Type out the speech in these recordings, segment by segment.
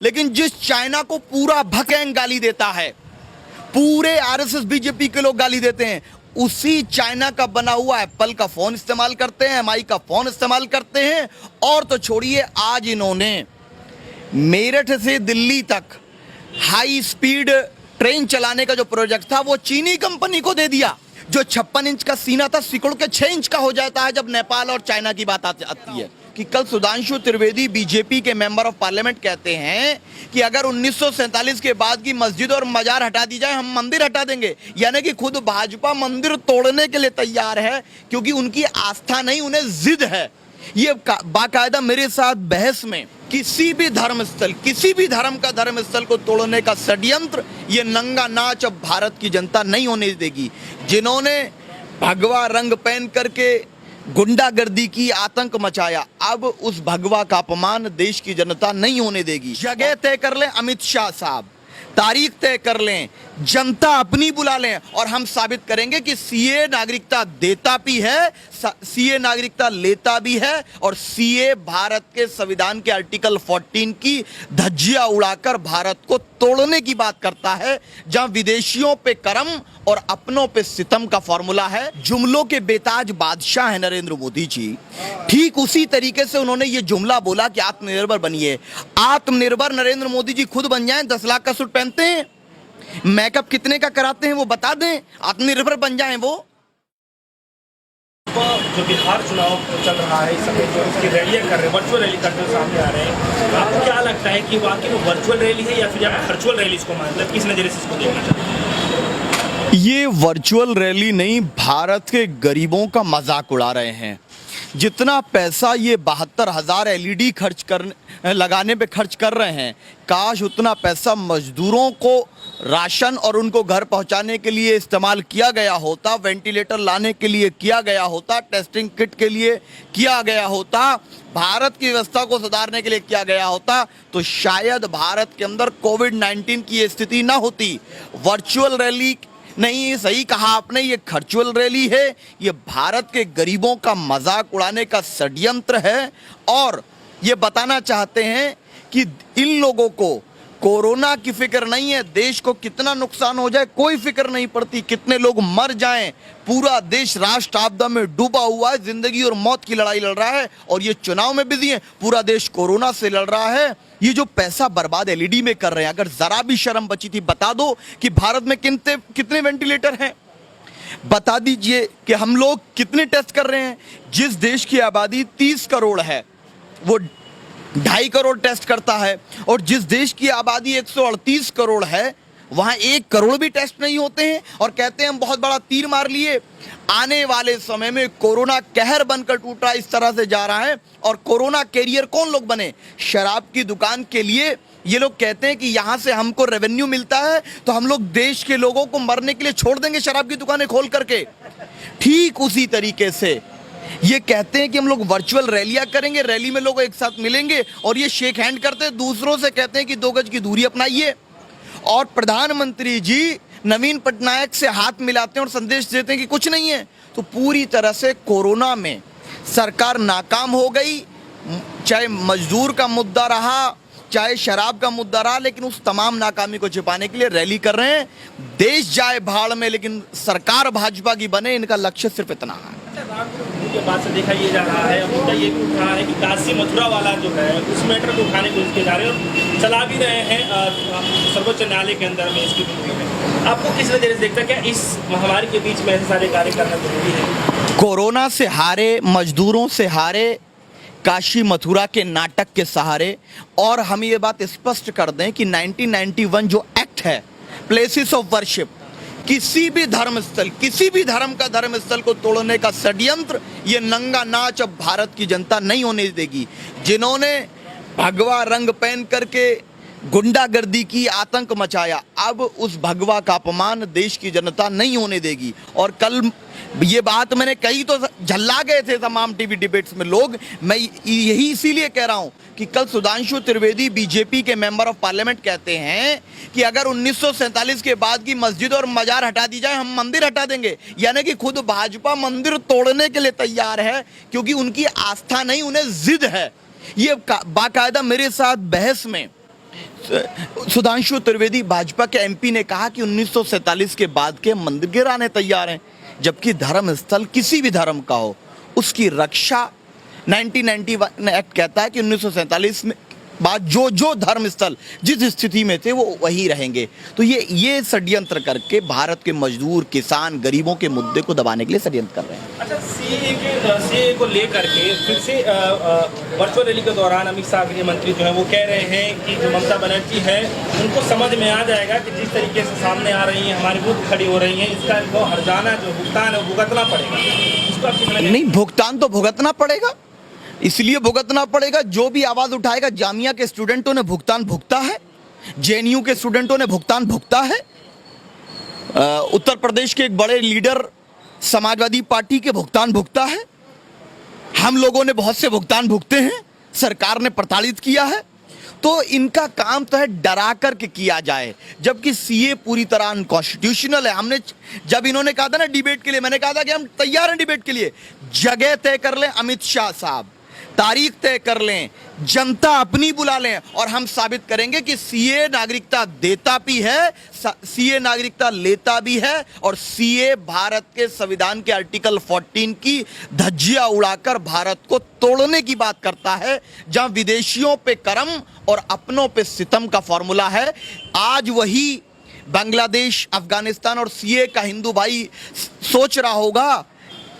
लेकिन जिस चाइना को पूरा भकेंग गाली देता है, पूरे आरएसएस बीजेपी के लोग गाली देते हैं, उसी चाइना का बना हुआ एप्पल का फोन इस्तेमाल करते हैं, एमआई का फोन इस्तेमाल करते हैं। और तो छोड़िए, आज इन्होंने मेरठ से दिल्ली तक हाई स्पीड ट्रेन चलाने का जो प्रोजेक्ट था वो चीनी कंपनी को दे दिया। जो 56 इंच का सीना था सिकुड़ के 6 इंच का हो जाता है जब नेपाल और चाइना की बात आती है। कि कल सुधांशु त्रिवेदी बीजेपी के मेंबर ऑफ पार्लियामेंट कहते हैं कि अगर 1947 के बाद की मस्जिद और मजार हटा दी जाए हम मंदिर हटा देंगे। यानी कि खुद भाजपा मंदिर तोड़ने के लिए तैयार है, क्योंकि उनकी आस्था नहीं, उन्हें जिद है। ये बाकायदा मेरे साथ बहस में किसी भी धर्मस्थल, किसी भी धर्म का धर्मस्थल को तोड़ने का षड्यंत्र, ये नंगा नाच अब भारत की जनता नहीं होने देगी। जिन्होंने भगवा रंग पहन करके गुंडागर्दी की, आतंक मचाया, अब उस भगवा का अपमान देश की जनता नहीं होने देगी। जगह तय कर लें अमित शाह साहब, तारीख तय कर लें, जनता अपनी बुला लें, और हम साबित करेंगे कि सीए नागरिकता देता भी है, सीए नागरिकता लेता भी है, और सीए भारत के संविधान के आर्टिकल 14 की धज्जियां उड़ाकर भारत को तोड़ने की बात करता है। जहां विदेशियों पे करम और अपनों पे सितम का फॉर्मूला है। जुमलों के बेताज बादशाह है नरेंद्र मोदी जी। ठीक उसी तरीके से उन्होंने ये जुमला बोला कि आत्मनिर्भर बनिए। आत्मनिर्भर नरेंद्र मोदी जी खुद बन जाएं, 10 लाख का सूट पहनते हैं, मेकअप कितने का कराते हैं वो बता दें, आत्मनिर्भर बन जाएं वो। जो बिहार चुनाव चल रहा है इस समय, जो उसकी रैलियां कर रहे हैं, वर्चुअल रैली करते हुए सामने आ रहे हैं, आपको क्या लगता है कि वाकई वो वर्चुअल रैली है या फिर आप वर्चुअल रैली इसको मानते हैं? किस नजरिए से इसको देखना चाहते हैं? ये वर्चुअल रैली नहीं, भारत के गरीबों का मजाक उड़ा रहे हैं। जितना पैसा ये 72,000 एलईडी लगाने पे खर्च कर रहे हैं, काश उतना पैसा मजदूरों को राशन और उनको घर पहुंचाने के लिए इस्तेमाल किया गया होता, वेंटिलेटर लाने के लिए किया गया होता, टेस्टिंग किट के लिए किया गया होता, भारत की व्यवस्था को सुधारने के लिए किया गया होता, तो शायद भारत के अंदर कोविड-19 की ये स्थिति ना होती। वर्चुअल रैली नहीं, सही कहा आपने, ये खर्चुअल रैली है। ये भारत के गरीबों का मजाक उड़ाने का षड्यंत्र है, और ये बताना चाहते हैं कि इन लोगों को कोरोना की फिक्र नहीं है, देश को कितना नुकसान हो जाए कोई फिक्र नहीं पड़ती, कितने लोग मर जाएं, पूरा देश राष्ट्र आपदा में डूबा हुआ है, जिंदगी और मौत की लड़ाई लड़ रहा है, और ये चुनाव में बिजी है, पूरा देश कोरोना से लड़ रहा है। ये जो पैसा बर्बाद एलईडी में कर रहे हैं, अगर जरा भी शर्म बची थी बता दो कि भारत में कितने वेंटिलेटर हैं, बता दीजिए कि हम लोग कितने टेस्ट कर रहे हैं। जिस देश की आबादी 30 करोड़ है वो 2.5 करोड़ टेस्ट करता है, और जिस देश की आबादी 138 करोड़ है वहां 1 करोड़ भी टेस्ट नहीं होते हैं, और कहते हैं हम बहुत बड़ा तीर मार लिए। आने वाले समय में कोरोना कहर बनकर टूटा इस तरह से जा रहा है, और कोरोना कैरियर कौन लोग बने? शराब की दुकान के लिए ये लोग कहते हैं कि यहां से हमको रेवेन्यू मिलता है तो हम लोग देश के लोगों को मरने के लिए छोड़ देंगे शराब की दुकानें खोल करके। ठीक उसी तरीके से ये कहते हैं कि हम लोग वर्चुअल रैलियां करेंगे, रैली में लोग एक साथ मिलेंगे, और ये शेक हैंड करते हैं, दूसरों से कहते हैं कि 2 गज की दूरी अपनाइए। और प्रधानमंत्री जी नवीन पटनायक से हाथ मिलाते हैं और संदेश देते हैं कि कुछ नहीं है। तो पूरी तरह से कोरोना में सरकार नाकाम हो गई, चाहे मजदूर का मुद्दा रहा, चाहे शराब का मुद्दा रहा, लेकिन उस तमाम नाकामी को छिपाने के लिए रैली कर रहे हैं। देश जाए भाड़ में लेकिन सरकार भाजपा की बने, इनका लक्ष्य सिर्फ इतना है। के बाद से देखा ये जा रहा है, मुद्दा ये भी उठ रहा है कि काशी मथुरा वाला जो है उस मैटर को उठाने को इसके जा रहे हैं और चला भी रहे हैं सर्वोच्च न्यायालय के अंदर में इसकी में। आपको किस वजह से देखता है, क्या इस महामारी के बीच में ऐसे सारे कार्य करना जरूरी है? कोरोना से हारे, मजदूरों से हारे, काशी मथुरा के नाटक के सहारे। और हम ये बात स्पष्ट कर दें कि 1991 जो एक्ट है प्लेसेस ऑफ वर्शिप, किसी भी धर्मस्थल, किसी भी धर्म का धर्मस्थल को तोड़ने का षड्यंत्र, ये नंगा नाच अब भारत की जनता नहीं होने देगी। जिन्होंने भगवा रंग पहन करके गुंडागर्दी की, आतंक मचाया, अब उस भगवा का अपमान देश की जनता नहीं होने देगी। और कल ये बात मैंने कही तो झल्ला गए थे तमाम टीवी डिबेट्स में लोग। मैं यही इसीलिए कह रहा हूं कि कल सुधांशु त्रिवेदी बीजेपी के मेंबर ऑफ पार्लियामेंट कहते हैं कि अगर 1947 के बाद की मस्जिद और मजार हटा दी जाए हम मंदिर हटा देंगे। यानी कि खुद भाजपा मंदिर तोड़ने के लिए तैयार है, क्योंकि उनकी आस्था नहीं, उन्हें जिद है। ये बाकायदा मेरे साथ बहस में सुधांशु त्रिवेदी भाजपा के एमपी ने कहा कि 1947 के बाद के मंदिर गिराने तैयार हैं, जबकि धर्म स्थल किसी भी धर्म का हो उसकी रक्षा 1991 एक्ट कहता है कि 1947 में बाद जो धर्म स्थल जिस स्थिति में थे वो वही रहेंगे। तो ये षड्यंत्र करके भारत के मजदूर, किसान, गरीबों के मुद्दे को दबाने के लिए षड्यंत्र कर रहे हैं। अच्छा, सीए को लेकर के फिर से वर्चुअल रैली के दौरान अमित शाह गृह मंत्री जो है वो कह रहे हैं कि जो ममता बनर्जी है उनको समझ में आ जाएगा कि जिस तरीके से सामने आ रही है, हमारे विरुद्ध खड़ी हो रही है, इसका इनको हर्जाना जो भुगतान है वो भुगतना पड़ेगा। इसको आप कितना नहीं, भुगतान तो भुगतना पड़ेगा, इसलिए भुगतना पड़ेगा जो भी आवाज उठाएगा। जामिया के स्टूडेंटों ने भुगतान भुगता है, जेएनयू के स्टूडेंटों ने भुगतान भुगता है, उत्तर प्रदेश के एक बड़े लीडर समाजवादी पार्टी के भुगतान भुगता है, हम लोगों ने बहुत से भुगतान भुगते हैं, सरकार ने प्रताड़ित किया है। तो इनका काम तो है डरा करके किया जाए, जबकि सीए पूरी तरह अनकॉन्स्टिट्यूशनल है। हमने जब इन्होंने कहा था ना डिबेट के लिए, मैंने कहा था कि हम तैयार हैं डिबेट के लिए। जगह तय कर लें अमित शाह साहब, तारीख तय कर लें, जनता अपनी बुला लें और हम साबित करेंगे कि सीए नागरिकता देता भी है, सीए नागरिकता लेता भी है और सीए भारत के संविधान के आर्टिकल 14 की धज्जियां उड़ाकर भारत को तोड़ने की बात करता है, जहां विदेशियों पे करम और अपनों पे सितम का फॉर्मूला है। आज वही बांग्लादेश, अफगानिस्तान और सीए का हिंदू भाई सोच रहा होगा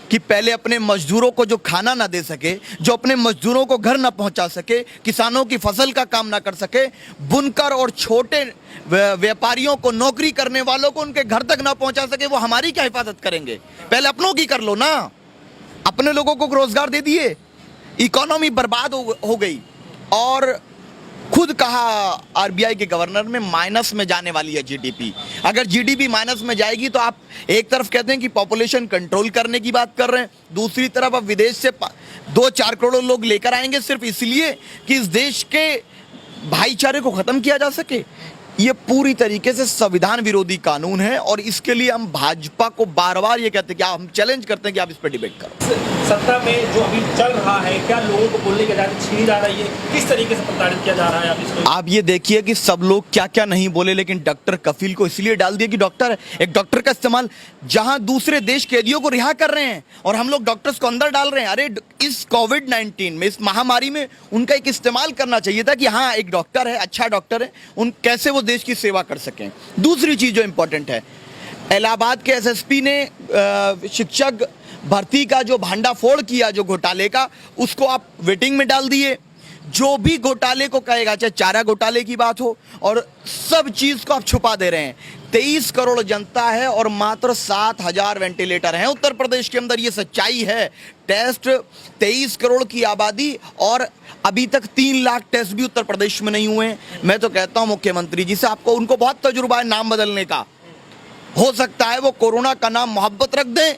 कि पहले अपने मजदूरों को जो खाना ना दे सके, जो अपने मजदूरों को घर ना पहुंचा सके, किसानों की फसल का काम ना कर सके, बुनकर और छोटे व्यापारियों को, नौकरी करने वालों को उनके घर तक ना पहुंचा सके, वो हमारी क्या हिफाजत करेंगे? पहले अपनों की कर लो ना, अपने लोगों को रोजगार दे दिए, इकोनॉमी बर्बाद हो गई। और खुद कहा आरबीआई के गवर्नर में माइनस में जाने वाली है जीडीपी। अगर जीडीपी माइनस में जाएगी तो आप एक तरफ कहते हैं कि पॉपुलेशन कंट्रोल करने की बात कर रहे हैं, दूसरी तरफ अब विदेश से 2-4 करोड़ लोग लेकर आएंगे सिर्फ इसलिए कि इस देश के भाईचारे को खत्म किया जा सके। ये पूरी तरीके से संविधान विरोधी कानून है और इसके लिए हम भाजपा को बार बार ये कहते हैं कि हम चैलेंज करते हैं कि आप इस पर डिबेट करो। सत्ता में जो अभी चल रहा है, क्या लोगों को बोलने की आजादी छीनी जा रही है? किस तरीके से प्रताड़ित किया जा रहा है? आप इसको आप ये देखिए कि सब लोग क्या क्या नहीं बोले, लेकिन डॉक्टर कफील को इसलिए डाल दिया कि डॉक्टर है। एक डॉक्टर का इस्तेमाल जहां दूसरे देश कैदियों को रिहा कर रहे हैं और हम लोग डॉक्टर्स को अंदर डाल रहे हैं। अरे इस कोविड-19 में, इस महामारी में उनका एक इस्तेमाल करना चाहिए था कि हाँ एक डॉक्टर है, अच्छा डॉक्टर है, उन कैसे वो देश की सेवा कर सकें। दूसरी चीज जो इंपॉर्टेंट है, इलाहाबाद के एसएसपी ने शिक्षक भर्ती का जो भांडाफोड़ किया, जो घोटाले का, उसको आप वेटिंग में डाल दिए। जो भी घोटाले को कहेगा, चाहे चारा घोटाले की बात हो, और सब चीज को आप छुपा दे रहे हैं। 23 करोड़ जनता है और मात्र 7,000 वेंटिलेटर हैं उत्तर प्रदेश के अंदर। ये सच्चाई है। टेस्ट 23 करोड़ की आबादी और अभी तक 3 लाख टेस्ट भी उत्तर प्रदेश में नहीं हुए। मैं तो कहता हूं मुख्यमंत्री जी से, आपको उनको बहुत तजुर्बा है नाम बदलने का। हो सकता है वो कोरोना का नाम मोहब्बत रख दें,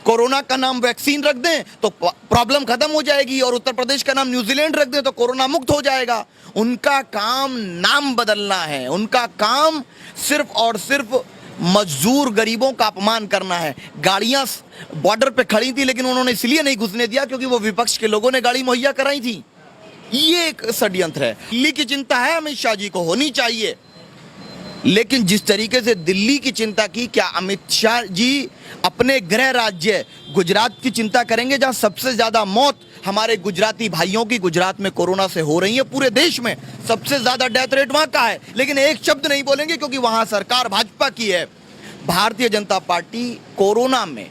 कोरोना का नाम वैक्सीन रख दें तो प्रॉब्लम खत्म हो जाएगी, और उत्तर प्रदेश का नाम न्यूजीलैंड रख दें तो कोरोना मुक्त हो जाएगा। उनका काम नाम बदलना है, उनका काम सिर्फ और सिर्फ मजदूर गरीबों का अपमान करना है। गाड़ियां बॉर्डर पे खड़ी थी लेकिन उन्होंने इसलिए नहीं घुसने दिया क्योंकि वो विपक्ष के लोगों ने गाड़ी मुहैया कराई थी। ये एक षड्यंत्र है। दिल्ली की चिंता है अमित शाह जी को, होनी चाहिए, लेकिन जिस तरीके से दिल्ली की चिंता की, क्या अमित शाह जी अपने गृह राज्य गुजरात की चिंता करेंगे, जहां सबसे ज्यादा मौत हमारे गुजराती भाइयों की गुजरात में कोरोना से हो रही है? पूरे देश में सबसे ज्यादा डेथ रेट वहां का है, लेकिन एक शब्द नहीं बोलेंगे क्योंकि वहां सरकार भाजपा की है। भारतीय जनता पार्टी कोरोना में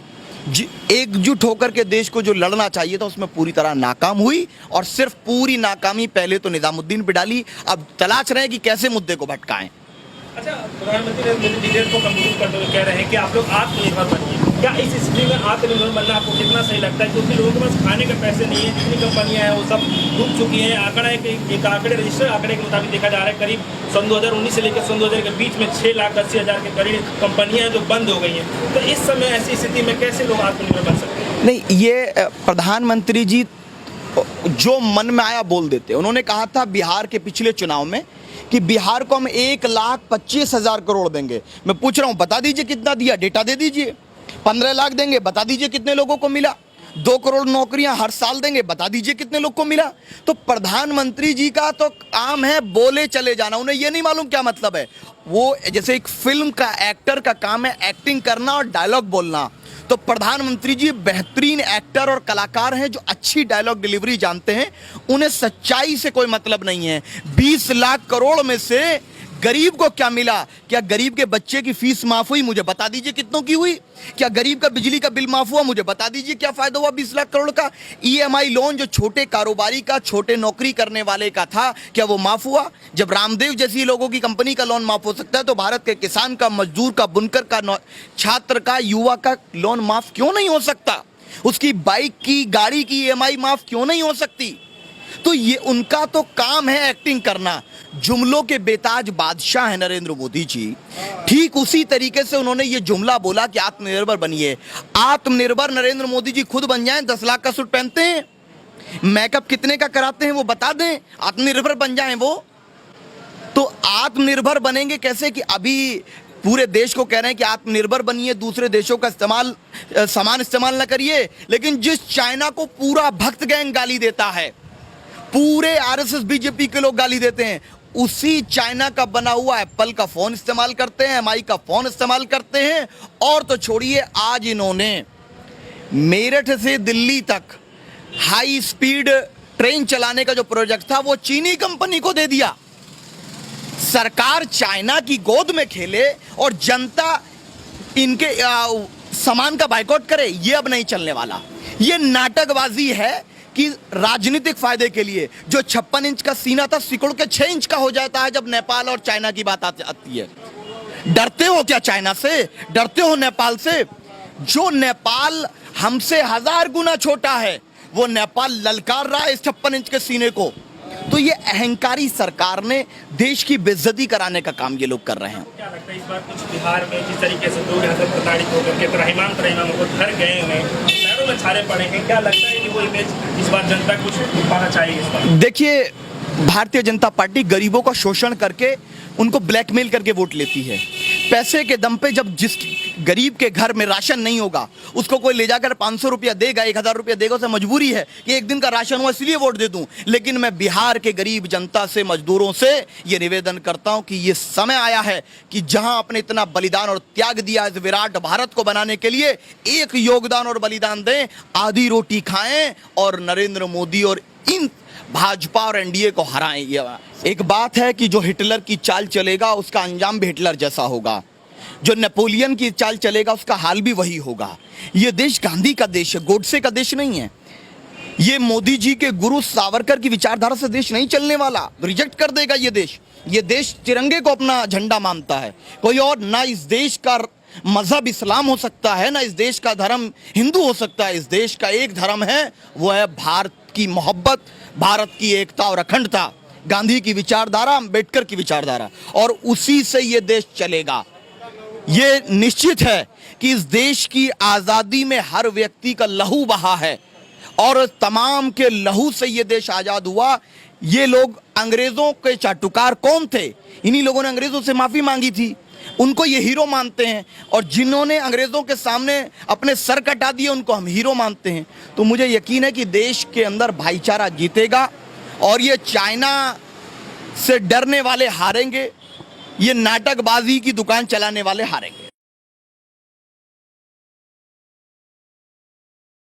एकजुट होकर के देश को जो लड़ना चाहिए था उसमें पूरी तरह नाकाम हुई, और सिर्फ पूरी नाकामी पहले तो निजामुद्दीन पे डाली, अब तलाश रहे हैं कि कैसे मुद्दे को भटकाएं। अच्छा, प्रधानमंत्री नरेंद्र मोदी लीडर को कंप्लीट करते हुए कह रहे हैं कि आप लोग आत्मनिर्भर बनिए। क्या इस स्थिति में आत्मनिर्भर बनना आपको कितना सही लगता है? क्योंकि लोगों के पास खाने के पैसे नहीं है, जितनी कंपनियां हैं वो सब डूब चुकी हैं। आंकड़ा एक आंकड़े, रजिस्टर आंकड़े के मुताबिक देखा जा रहा है करीब सन 2019 से लेकर सन 2000 के बीच में 6,80,000 के करीब कंपनियां जो बंद हो गई हैं। तो इस समय ऐसी स्थिति में कैसे लोग आत्मनिर्भर बन सकते हैं? नहीं, ये प्रधानमंत्री जी जो मन में आया बोल देते। उन्होंने कहा था बिहार के पिछले चुनाव में कि बिहार को हम 1,25,000 करोड़ देंगे। मैं पूछ रहा हूं, बता दीजिए कितना दिया, डेटा दे दीजिए। 15 लाख देंगे, बता दीजिए कितने लोगों को मिला। 2 करोड़ नौकरियां हर साल देंगे, बता दीजिए कितने लोग को मिला। तो प्रधानमंत्री जी का तो काम है बोले चले जाना, उन्हें यह नहीं मालूम क्या मतलब है। वो जैसे एक फिल्म का एक्टर का काम है एक्टिंग करना और डायलॉग बोलना, तो प्रधानमंत्री जी बेहतरीन एक्टर और कलाकार हैं जो अच्छी डायलॉग डिलीवरी जानते हैं। उन्हें सच्चाई से कोई मतलब नहीं है। 20 लाख करोड़ में से गरीब को क्या मिला? क्या गरीब के बच्चे की फीस माफ हुई? मुझे बता दीजिए कितनों की हुई। क्या गरीब का बिजली का बिल माफ हुआ? मुझे बता दीजिए क्या फायदा हुआ 20 लाख करोड़ का। ईएमआई लोन जो छोटे कारोबारी का, छोटे नौकरी करने वाले का था, क्या वो माफ हुआ? जब रामदेव जैसी लोगों की कंपनी का लोन माफ हो सकता है, तो भारत के किसान का, मजदूर का, बुनकर का, छात्र का, युवा का लोन माफ क्यों नहीं हो सकता? उसकी बाइक की, गाड़ी की ईएमआई माफ क्यों नहीं हो सकती? तो ये उनका तो काम है एक्टिंग करना। जुमलों के बेताज बादशाह है नरेंद्र मोदी जी। ठीक उसी तरीके से उन्होंने ये जुमला बोला कि आत्मनिर्भर बनिए। आत्मनिर्भर नरेंद्र मोदी जी खुद बन जाएं, 10 लाख का सूट पहनते हैं, मेकअप कितने का कराते हैं वो बता दें, आत्मनिर्भर बन जाएं वो। तो आत्मनिर्भर बनेंगे कैसे कि अभी पूरे देश को कह रहे हैं कि आत्मनिर्भर बनिए, दूसरे देशों का सामान इस्तेमाल ना करिए, लेकिन जिस चाइना को पूरा भक्त गैंग गाली देता है, पूरे आरएसएस बीजेपी के लोग गाली देते हैं, उसी चाइना का बना हुआ एप्पल का फोन इस्तेमाल करते हैं, एमआई का फोन इस्तेमाल करते हैं। और तो छोड़िए, आज इन्होंने मेरठ से दिल्ली तक हाई स्पीड ट्रेन चलाने का जो प्रोजेक्ट था वो चीनी कंपनी को दे दिया। सरकार चाइना की गोद में खेले और जनता इनके सामान का बायकॉट करे, ये अब नहीं चलने वाला। ये नाटकबाजी है कि राजनीतिक फायदे के लिए जो 56 इंच का सीना था सिकुड़ के 6 इंच का हो जाता है जब नेपाल और चाइना की बात आती है। डरते हो क्या चाइना से? डरते हो नेपाल से? जो नेपाल हमसे 1000 गुना छोटा है, वो नेपाल ललकार रहा है इस 56 इंच के सीने को। तो ये अहंकारी सरकार ने देश की बेइज्जती कराने का काम ये लोग कर रहे हैं। क्या लगता है इस बार कुछ बिहार में जिस तरीके से लोग यहाँ से प्रताड़ित होकर के त्राहिमाम वो घर गए हैं, शहरों में छाले पड़े हैं, क्या लगता है कि वो इमेज इस बार जनता कुछ पाना चाहिए इस बार? देखिए, भारतीय जनता पार्टी गरीबों का शोषण करके उनको ब्लैकमेल करके वोट लेती है। पैसे के दम पे जब जिस गरीब के घर में राशन नहीं होगा उसको कोई ले जाकर 500 रुपया देगा, 1000 रुपया देगा, उसे मजबूरी है कि एक दिन का राशन हुआ इसलिए वोट दे दूं। लेकिन मैं बिहार के गरीब जनता से, मजदूरों से ये निवेदन करता हूं कि ये समय आया है कि जहां आपने इतना बलिदान और त्याग दिया इस विराट भारत को बनाने के लिए, एक योगदान और बलिदान दें, आधी रोटी खाएं और नरेंद्र मोदी और इन भाजपा और एनडीए को हराएं। एक बात है कि जो हिटलर की चाल चलेगा उसका अंजाम भी हिटलर जैसा होगा, जो नेपोलियन की चाल चलेगा उसका हाल भी वही होगा। ये देश गांधी का देश है, गोडसे का देश नहीं है। ये मोदी जी के गुरु सावरकर की विचारधारा से देश नहीं चलने वाला, रिजेक्ट कर देगा ये देश। ये देश तिरंगे को अपना झंडा मानता है, कोई और ना। इस देश का मजहब इस्लाम हो सकता है, ना इस देश का धर्म हिंदू हो सकता है। इस देश का एक धर्म है, वो है भारत की मोहब्बत, भारत की एकता और अखंडता, गांधी की विचारधारा, अंबेडकर की विचारधारा, और उसी से ये देश चलेगा। ये निश्चित है कि इस देश की आज़ादी में हर व्यक्ति का लहू बहा है और तमाम के लहू से ये देश आज़ाद हुआ। ये लोग अंग्रेज़ों के चाटुकार कौन थे? इन्हीं लोगों ने अंग्रेज़ों से माफ़ी मांगी थी, उनको ये हीरो मानते हैं। और जिन्होंने अंग्रेज़ों के सामने अपने सर कटा दिए उनको हम हीरो मानते हैं। तो मुझे यकीन है कि देश के अंदर भाईचारा जीतेगा और ये चाइना से डरने वाले हारेंगे, ये नाटकबाजी की दुकान चलाने वाले हारेंगे।